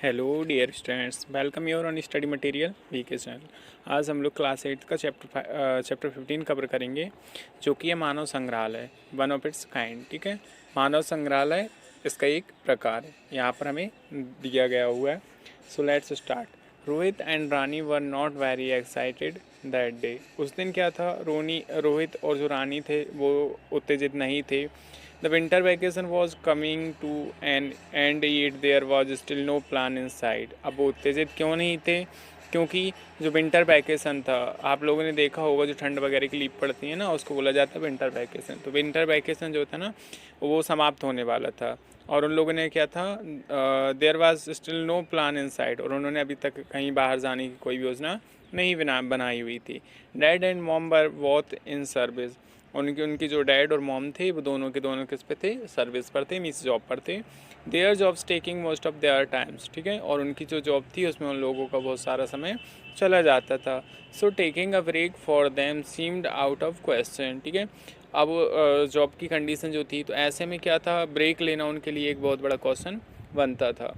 Hello dear students, welcome your on study material VK channel. आज हम लोग class 8 का चैप्टर 15 कवर करेंगे, जो कि है मानव संग्रहालय, वन ऑफ इट्स काइंड। ठीक है, मानव संग्रहालय इसका एक प्रकार है, यहाँ पर हमें दिया गया हुआ है। So let's start. Rohit and Rani were not very excited that day. उस दिन क्या था, रोहित और जो रानी थे वो उत्तेजित नहीं थे। The winter vacation was coming to an end, yet there was still no plan in sight. अब वो उत्तेजित क्यों नहीं थे? क्योंकि जो विंटर वैकेशन था, आप लोगों ने देखा होगा, जो ठंड वगैरह की लीव पड़ती है ना, उसको बोला जाता है विंटर वैकेशन। तो विंटर वैकेशन जो था ना, वो समाप्त होने वाला था और उन लोगों ने क्या था, there was still no plan in sight, और उन्होंने अभी तक कहीं बाहर जाने की कोई योजना नहीं बनाई हुई थी। Dad and mom were both in service. उनकी जो डैड और मॉम थे वो दोनों के दोनों किस पे थे, सर्विस पर थे, मीन्स जॉब पर थे। Their jobs taking most of their times. ठीक है, और उनकी जो जॉब थी उसमें उन लोगों का बहुत सारा समय चला जाता था। So taking a break for them seemed out of question. ठीक है, अब जॉब की कंडीशन जो थी, तो ऐसे में क्या था, ब्रेक लेना उनके लिए एक बहुत बड़ा क्वेश्चन बनता था।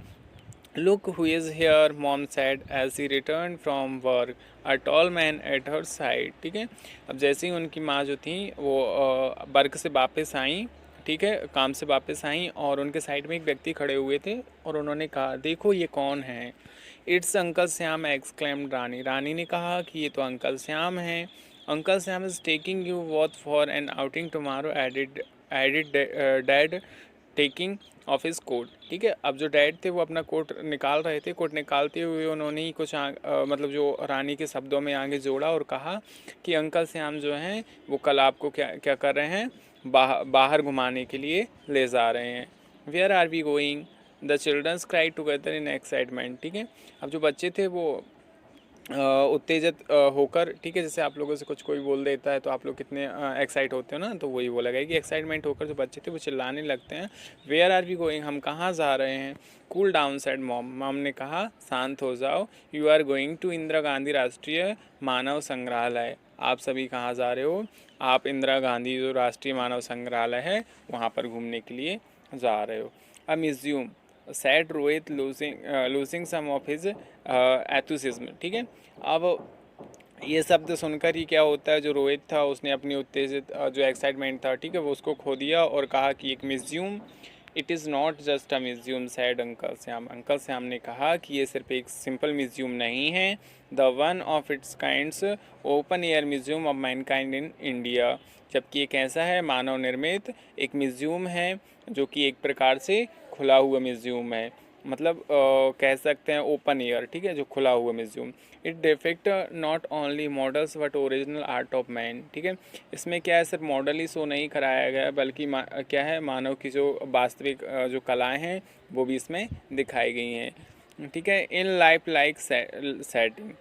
Look who is here, mom said as he returned from work, a tall man at her side. ठीक है, अब जैसे ही उनकी माँ जो थी वो वर्क से वापस आई, ठीक है, काम से वापस आई, और उनके साइड में एक व्यक्ति खड़े हुए थे और उन्होंने कहा, देखो ये कौन है। It's uncle Shyam, exclaimed Rani. Rani ने कहा कि ये तो अंकल श्याम हैं। Uncle Shyam is taking you both for an outing tomorrow, added dad taking office coat. ठीक है, अब जो डैड थे वो अपना कोट निकाल रहे थे। कोट निकालते हुए उन्होंने ही कुछ मतलब जो रानी के शब्दों में आगे जोड़ा और कहा कि अंकल श्याम जो हैं वो कल आपको क्या क्या कर रहे हैं, बाहर घुमाने के लिए ले जा रहे हैं। Where are we going, the childrens cried together in excitement. ठीक है, अब जो बच्चे थे वो उत्तेजित होकर, ठीक है, जैसे आप लोगों से कुछ कोई बोल देता है तो आप लोग कितने एक्साइट होते हो ना, तो वही बोला गया कि एक्साइटमेंट होकर जो बच्चे थे वो चिल्लाने लगते हैं, वेयर आर वी गोइंग, हम कहाँ जा रहे हैं। Cool down said mom, mom ने कहा शांत हो जाओ। You are going to Indira Gandhi Rashtriya Manav संग्रहालय। आप सभी कहाँ जा रहे हो, आप इंदिरा गांधी जो राष्ट्रीय मानव संग्रहालय है वहाँ पर घूमने के लिए जा रहे हो। A museum said Rohit losing some of his enthusiasm. ठीक है, अब ये शब्द सुनकर ही क्या होता है, जो रोहित था उसने अपनी उत्तेजित जो एक्साइटमेंट था, ठीक है, वो उसको खो दिया और कहा कि एक museum, it is not just a museum sad uncle Shyam. Uncle Shyam ने कहा कि ये सिर्फ एक सिंपल म्यूजियम नहीं है, the one of its kinds open air museum of Mankind in India. जबकि एक ऐसा है मानव निर्मित एक म्यूजियम है जो कि एक प्रकार से खुला हुआ म्यूजियम है, मतलब कह सकते हैं ओपन एयर। ठीक है, जो खुला हुआ museum. It defect not only models but original art of man. ठीक है, इसमें क्या है, सिर्फ मॉडल ही शो नहीं कराया गया, बल्कि क्या है, मानव की जो वास्तविक जो कलाएं हैं वो भी इसमें दिखाई गई हैं। ठीक है, in lifelike setting,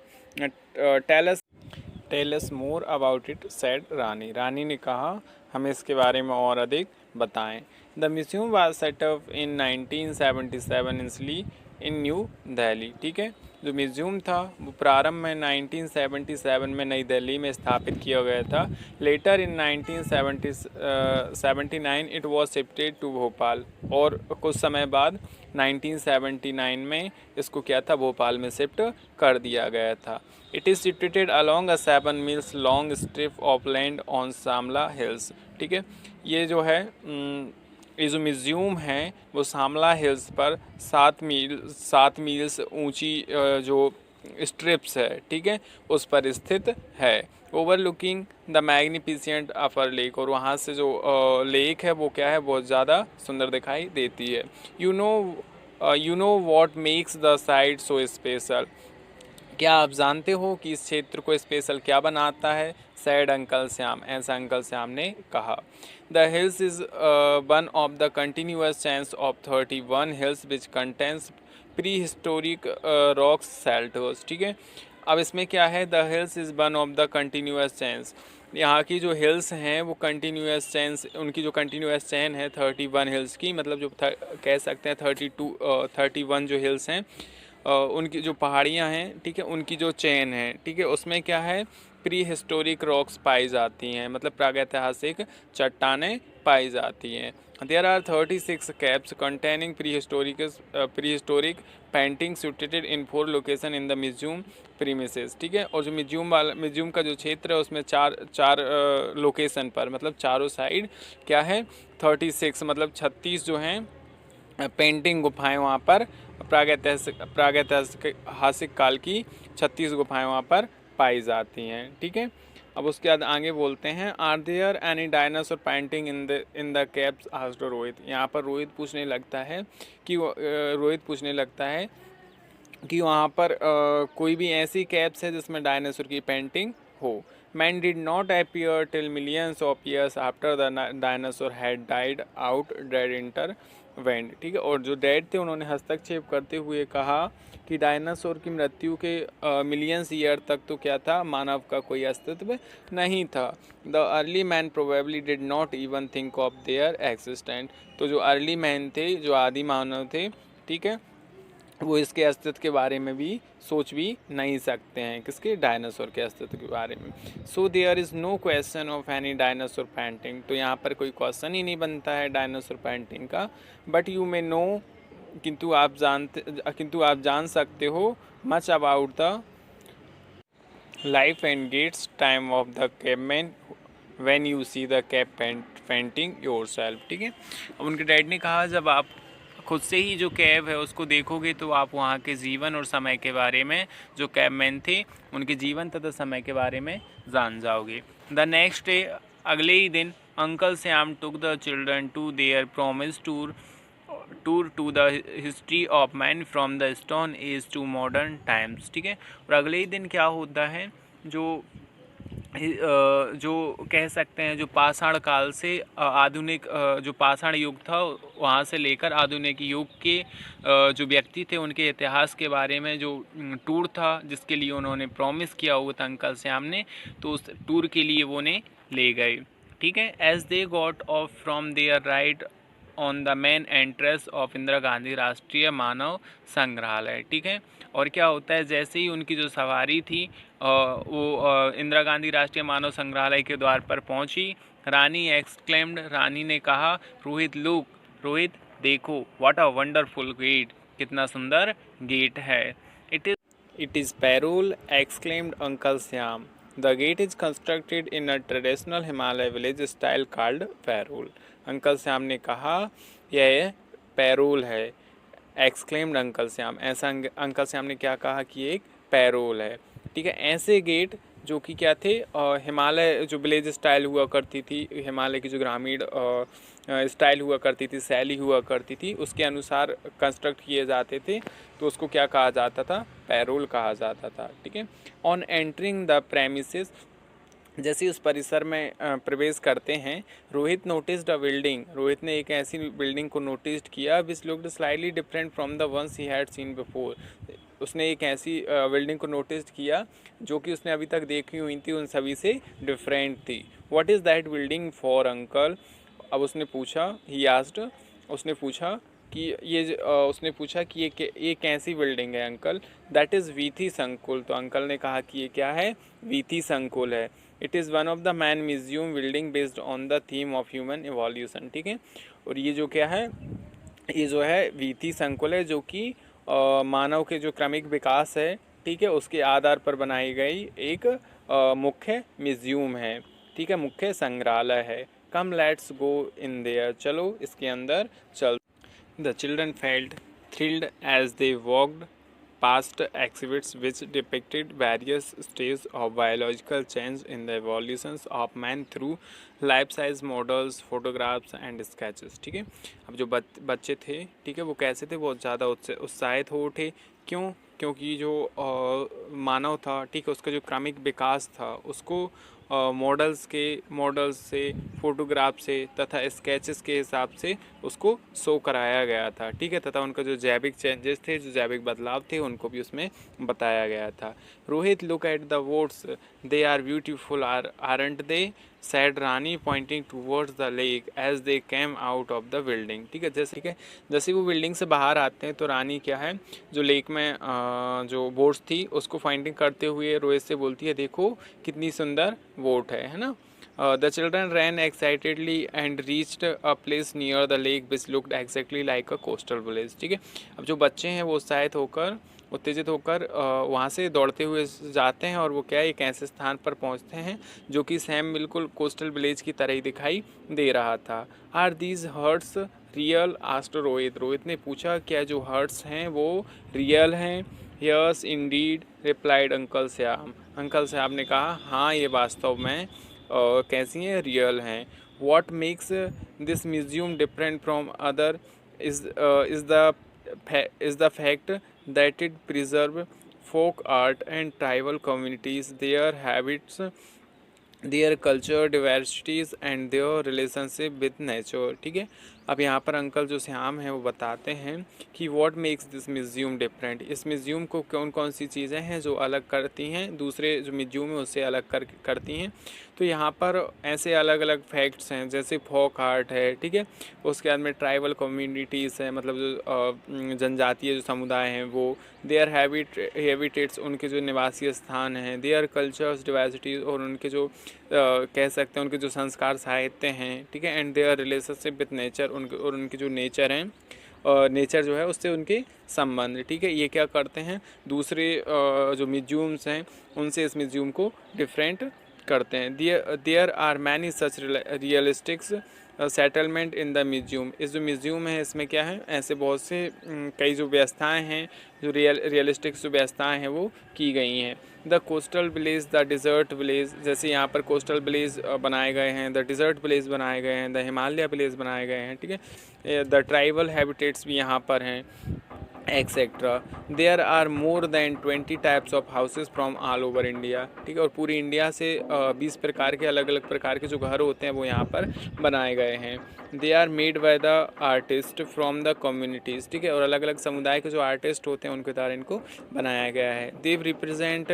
tell us more about it said Rani. Rani ने कहा हमें इसके बारे में और अधिक बताएं। The museum was set up in 1977 in New Delhi. ठीक है, जो म्यूजियम था वो प्रारंभ में 1977 में नई दिल्ली में स्थापित किया गया था। Later in 1979 it was shifted to Bhopal, और कुछ समय बाद 1979 में इसको क्या था, भोपाल में शिफ्ट कर दिया गया था। It is situated along a 7 meals long strip of land on Shamla hills. ठीक है, ये जो है ये जो म्यूज़ियम है वो शामला हिल्स पर 7 मील्स ऊंची जो स्ट्रिप्स है, ठीक है, उस पर स्थित है। Overlooking the magnificent upper lake, और वहाँ से जो लेक है वो क्या है, बहुत ज़्यादा सुंदर दिखाई देती है। You know what makes the site so special, क्या आप जानते हो कि इस क्षेत्र को स्पेशल क्या बनाता है, सैड अंकल श्याम, ऐसा अंकल श्याम ने कहा। The hills is one of the continuous chains of 31 hills which contains pre historic rocks shelters. ठीक है, अब इसमें क्या है, the hills is one of the continuous chains, यहाँ की जो हिल्स हैं वो कंटिन्यूस चेन्स, उनकी जो कंटिन्यूस चेन है 31 हिल्स की, मतलब जो कह सकते हैं 31 जो हिल्स हैं उनकी जो पहाड़ियाँ हैं, ठीक है, उनकी जो चेन है, ठीक है, उसमें क्या है प्री हिस्टोरिक रॉक्स पाई जाती हैं, मतलब प्रागैतिहासिक चट्टानें पाई जाती हैं। There are 36 caves containing prehistoric painting situated in 4 location in the museum premises, ठीक है। और जो म्यूजियम का जो क्षेत्र है उसमें चार लोकेशन पर, मतलब चारों साइड क्या है 36 मतलब 36 जो हैं पेंटिंग गुफाएं वहाँ पर प्रागैतिहासिक काल की 36 गुफाएं वहाँ पर पाई जाती हैं, ठीक है। अब उसके बाद आगे बोलते हैं are there any dinosaur painting in the caves asked Rohit. यहाँ पर रोहित पूछने लगता है कि वहाँ पर कोई भी ऐसी कैप्स है जिसमें डायनासोर की पेंटिंग हो। Man did not appear till millions of years after the dinosaur had died out dead inter went, ठीक है। और जो डेड थे उन्होंने हस्तक्षेप करते हुए कहा कि डायनासोर की मृत्यु के मिलियंस ईयर तक तो क्या था, मानव का कोई अस्तित्व नहीं था। The early man probably did not even think of their existent. तो जो अर्ली मैन थे, जो आदि मानव थे, ठीक है, वो इसके अस्तित्व के बारे में भी सोच भी नहीं सकते हैं, किसके, डायनासोर के अस्तित्व के बारे में। So there is no question of any dinosaur painting. तो यहाँ पर कोई क्वेश्चन ही नहीं बनता है डायनासोर पेंटिंग का। बट यू मे नो, किंतु आप जान सकते हो, much about the life and gets time of the caveman when you see the cave painting yourself, ठीक है। अब उनके डैड ने कहा जब आप खुद से ही जो कैब है उसको देखोगे तो आप वहाँ के जीवन और समय के बारे में, जो कैबमैन थे उनके जीवन तथा समय के बारे में जान जाओगे। द नेक्स्ट डे, अगले ही दिन, uncle Shyam took the children to their promise tour to the history of man from the stone age to modern times, ठीक है। और अगले ही दिन क्या होता है, जो कह सकते हैं जो पाषाण काल से आधुनिक जो पाषाण युग था वहाँ से लेकर आधुनिक युग के जो व्यक्ति थे उनके इतिहास के बारे में जो टूर था, जिसके लिए उन्होंने प्रॉमिस किया हुआ था अंकल श्याम ने, तो उस टूर के लिए वो उन्हें ले गए, ठीक है। As they got off from there ride on the main entrance of Indira Gandhi Rashtriya Manav संग्रहालय, ठीक है। और क्या होता है, जैसे ही उनकी जो सवारी थी वो इंदिरा गांधी राष्ट्रीय मानव संग्रहालय के द्वार पर पहुंची, रानी एक्सक्लेम्ड, रानी ने कहा, रोहित लुक, रोहित देखो, व्हाट अ वंडरफुल गेट, कितना सुंदर गेट है। It is parol, exclaimed uncle Shyam. The gate is constructed in a traditional Himalaya village style called parol. Uncle Shyam ने कहा यह पैरोल है। एक्सक्लेम्ड अंकल श्याम, ऐसा अंकल श्याम ने क्या कहा कि एक पैरोल है, ठीक है। ऐसे गेट जो कि क्या थे, हिमालय जो विलेज स्टाइल हुआ करती थी, हिमालय की जो ग्रामीण स्टाइल हुआ करती थी, शैली हुआ करती थी, उसके अनुसार कंस्ट्रक्ट किए जाते थे, तो उसको क्या कहा जाता था, पैरोल कहा जाता था, ठीक है। ऑन एंटरिंग द प्रेमिसेस, जैसे उस परिसर में प्रवेश करते हैं, Rohit noticed a building, Rohit ने एक ऐसी बिल्डिंग को नोटिस किया which looked slightly different from the ones he had seen before. उसने एक ऐसी बिल्डिंग को नोटिस किया जो कि उसने अभी तक देखी हुई थी, उन सभी से डिफरेंट थी। What is that building for uncle. अब उसने पूछा, ही आस्क्ड, उसने पूछा कि ये कैसी बिल्डिंग है अंकल। दैट इज़ वीथी संकुल। तो अंकल ने कहा कि ये क्या है, वीथी संकुल है। It is one of the man museum building based on the theme of human evolution, ठीक है। और ये जो क्या है, ये जो है वीथी संकुल है, जो कि मानव के जो क्रमिक विकास है, ठीक है, उसके आधार पर बनाई गई एक मुख्य म्यूजियम है, ठीक है, मुख्य संग्रहालय है। Come let's go in their, चलो इसके अंदर चल। The children felt thrilled as they walked past exhibits which depicted various stages of biological change in the evolutions of man through life-size models, photographs and sketches, ठीक है। अब जो बच्चे थे, ठीक है, वो कैसे थे, बहुत ज़्यादा उत्साहित हो उठे। क्यों? क्योंकि जो मानव था, ठीक है, उसका जो क्रमिक विकास था उसको मॉडल्स से, फोटोग्राफ से तथा स्केचेस के हिसाब से उसको शो कराया गया था, ठीक है, तथा उनका जो जैविक चेंजेस थे, जो जैविक बदलाव थे, उनको भी उसमें बताया गया था। Rohit look at the boats, they are beautiful aren't they. said Rani pointing towards the lake as they came out of the building। ठीक है, जैसे वो बिल्डिंग से बाहर आते हैं तो रानी क्या है, जो लेक में जो बोट्स थी उसको पॉइंटिंग करते हुए रोहित से बोलती है, देखो कितनी सुंदर बोट है ना। The children ran excitedly and reached a place near the lake which looked exactly like a coastal village। ठीक है, अब जो बच्चे हैं वो उत्तेजित होकर वहाँ से दौड़ते हुए जाते हैं और वो क्या है, एक ऐसे स्थान पर पहुँचते हैं जो कि सेम बिल्कुल कोस्टल विलेज की तरह ही दिखाई दे रहा था। Are these huts real, asked Rohit. Rohit ने पूछा क्या जो हर्ट्स हैं वो रियल हैं। Yes indeed replied uncle Shyam. Uncle Shyam ने कहा हाँ ये वास्तव में कैसी हैं, रियल हैं। What makes this museum different from other is the fact that it preserve folk art and tribal communities, their habits, their culture diversities and their relationship with nature। ठीक है, अब यहाँ पर अंकल जो श्याम हैं वो बताते हैं कि what makes this museum different, इस म्यूज़ियम को कौन कौन सी चीज़ें हैं जो अलग करती हैं, दूसरे जो म्यूज़ियम है उससे अलग करती हैं। तो यहाँ पर ऐसे अलग अलग फैक्ट्स हैं जैसे फोक आर्ट है, ठीक है, उसके बाद में ट्राइबल कम्युनिटीज़ हैं, मतलब जो जनजातीय जो समुदाय हैं वो, देयर हैबिटेट्स उनके जो निवासी स्थान हैं, देयर कल्चर्स डिवर्सिटीज़ और उनके जो कह सकते हैं उनके जो संस्कार साहित्य हैं, ठीक है, and their relationship with nature, उनके जो नेचर हैं, नेचर जो है उससे उनके संबंध। ठीक है, ये क्या करते हैं, दूसरे जो म्यूजियम्स हैं उनसे इस म्यूजियम को डिफरेंट करते हैं। There are many such realistics settlement in the museum. इस जो म्यूजियम है इसमें क्या है, ऐसे बहुत से कई जो व्यवस्थाएं हैं, जो रियलिस्टिक जो व्यवस्थाएं हैं वो की गई हैं। The coastal village, the desert village, जैसे यहाँ पर कोस्टल विलेज बनाए गए हैं, द डिज़र्ट विलेज बनाए गए हैं, द हिमालय विलेज बनाए गए हैं, ठीक है, द ट्राइबल हैबिटेट्स भी यहाँ पर हैं, etcetera. There are more than 20 types of houses from all over India. ठीक है, और पूरी इंडिया से 20 प्रकार के अलग अलग प्रकार के जो घर होते हैं वो यहाँ पर बनाए गए हैं। They are made by the artist from the communities. ठीक है, और अलग अलग समुदाय के जो आर्टिस्ट होते हैं उनके द्वारा इनको बनाया गया है। They represent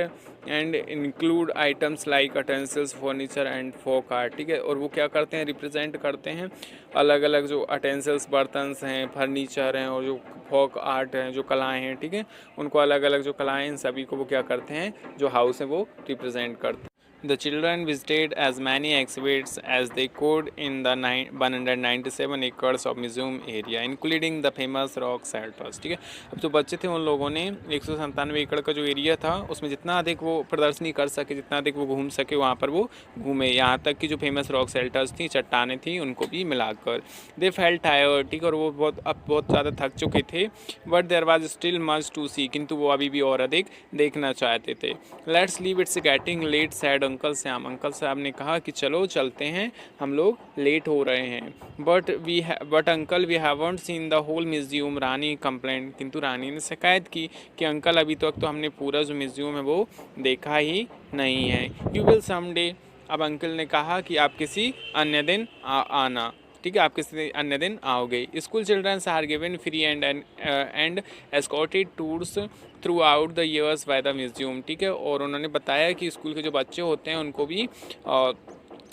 and include items like utensils, furniture and folk art. ठीक है, और वो क्या करते हैं, रिप्रेजेंट करते हैं अलग अलग जो अटेंसिल्स, बर्तन हैं, फर्नीचर हैं और जो फोक आर्ट हैं, जो कलाएं हैं, ठीक है, उनको अलग अलग जो कलाएं हैं सभी को वो क्या करते हैं, जो हाउस है वो रिप्रेजेंट करते हैं। The children visited as many exhibits as they could in the 197 acres of museum area, including the famous rock shelters। ठीक है, अब जो बच्चे थे उन लोगों ने 197 एकड़ का जो एरिया था उसमें जितना अधिक वो प्रदर्शनी कर सके, जितना अधिक वो घूम सके वहाँ पर वो घूमे, यहाँ तक कि जो फेमस रॉक शेल्टर्स थी, चट्टानें थी, उनको भी मिलाकर। They felt tired. ठीक है, और वो बहुत ज़्यादा थक चुके थे। But there was still much to see, किंतु वो अभी भी और अधिक देखना चाहते थे। Let's leave, it's getting late, said uncle Shyam. Uncle Shyam ने कहा कि चलो चलते हैं, हम लोग लेट हो रहे हैं। But uncle we haven't seen the whole museum, Rani complained. किंतु रानी ने शिकायत की कि अंकल अभी तक तो हमने पूरा जो म्यूजियम है वो देखा ही नहीं है। You will someday. अब अंकल ने कहा कि आप किसी अन्य दिन आना। ठीक है, आप किसी अन्य दिन आओगे। School childrens are given free and escorted tours throughout the years by the museum. ठीक है, और उन्होंने बताया कि स्कूल के जो बच्चे होते हैं उनको भी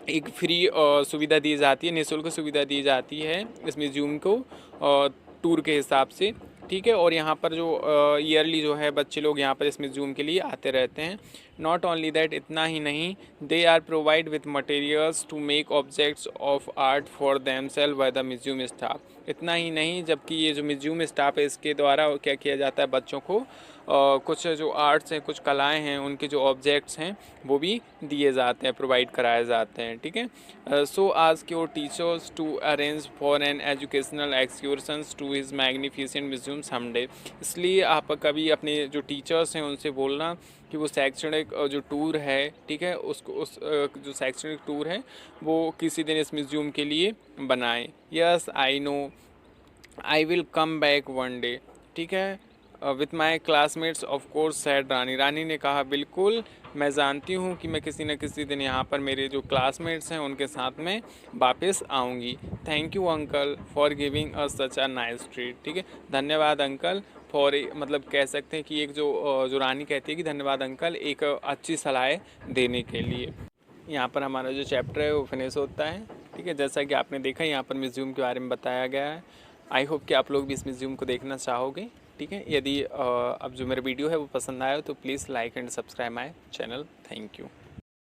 एक फ्री सुविधा दी जाती है, निःशुल्क सुविधा दी जाती है इस म्यूजियम को टूर के हिसाब से। ठीक है, और यहाँ पर जो ईयरली जो है बच्चे लोग यहाँ पर इस म्यूजियम के लिए आते रहते हैं। नॉट ओनली दैट, इतना ही नहीं, they are provide with materials to make objects of art for themselves by the museum staff. इतना ही नहीं, जबकि ये जो म्यूजियम स्टाफ है इसके द्वारा क्या किया जाता है, बच्चों को कुछ जो आर्ट्स हैं, कुछ कलाएं हैं, उनके जो ऑब्जेक्ट्स हैं वो भी दिए जाते हैं, प्रोवाइड कराए जाते हैं। ठीक है, so ask your teachers to arrange for an educational excursions to his magnificent museum someday. इसलिए आप कभी अपने जो टीचर्स हैं उनसे बोलना कि वो शैक्षणिक जो टूर है, ठीक है, उस जो शैक्षणिक टूर है वो किसी दिन इस म्यूजियम के लिए बनाएं। Yes I know, I will come back one day. ठीक है, with my classmates of course said Rani. Rani ने कहा बिल्कुल, मैं जानती हूँ कि मैं किसी न किसी दिन यहाँ पर मेरे जो क्लासमेट्स हैं उनके साथ में वापस आऊँगी। Thank you uncle for giving us such a nice treat. ठीक है, धन्यवाद अंकल फॉर, मतलब कह सकते हैं कि एक जो रानी कहती है कि धन्यवाद अंकल एक अच्छी सलाह देने के लिए। यहाँ पर हमारा जो चैप्टर है वो फिनिश होता है। ठीक है, जैसा कि आपने देखा यहाँ पर म्यूज़ियम के बारे में बताया गया है। आई होप कि आप लोग भी इस म्यूज़ियम को देखना चाहोगे। ठीक है, यदि अब जो मेरा वीडियो है वो पसंद आया तो please like and subscribe my channel. Thank you.